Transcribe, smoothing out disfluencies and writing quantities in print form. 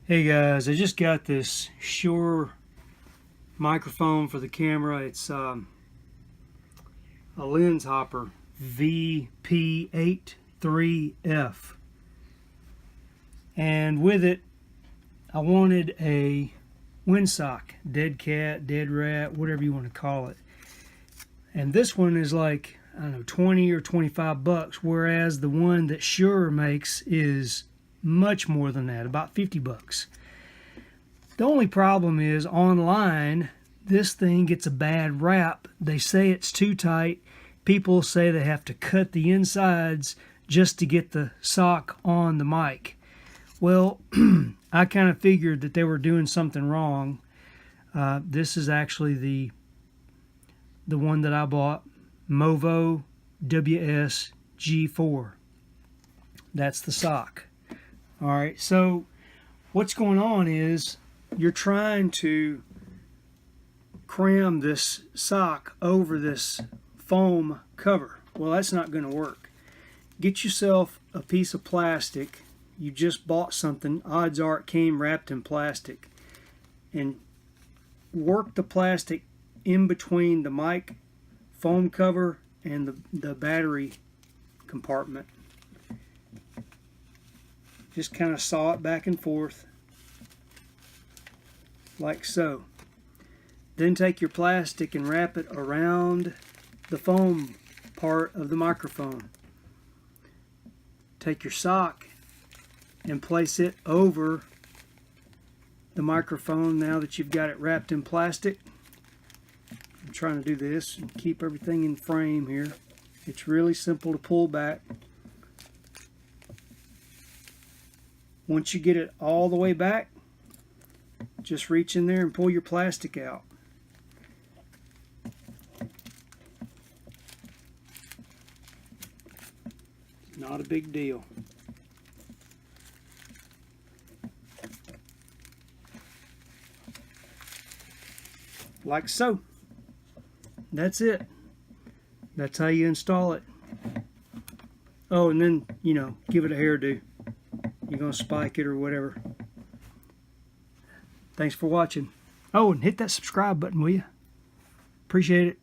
Hey guys, I just got this Shure microphone for the camera. It's a lens hopper VP83F, and with it I wanted a windsock, dead cat, dead rat, whatever you want to call it. And this one is like, I don't know, 20 or 25 bucks, whereas the one that Shure makes is much more than that, about 50 bucks. The only problem is online this thing gets a bad rap. They say it's too tight. People say they have to cut the insides just to get the sock on the mic. Well, I kind of figured that they were doing something wrong. This is actually the one that I bought, MOVO WS-G4. That's the sock. Alright, so what's going on is you're trying to cram this sock over this foam cover. Well, that's not going to work. Get yourself a piece of plastic. You just bought something, odds are it came wrapped in plastic, and work the plastic in between the mic foam cover and the battery compartment. Just kind of saw it back and forth like so. Then take your plastic and wrap it around the foam part of the microphone. Take your sock and place it over the microphone now that you've got it wrapped in plastic. I'm trying to do this and keep everything in frame here. It's really simple to pull back. Once you get it all the way back, just reach in there and pull your plastic out. Not a big deal. Like so. That's it. That's how you install it. Oh, and then, you know, give it a hairdo. You're going to spike it or whatever. Thanks for watching. Oh, and hit that subscribe button, will you? Appreciate it.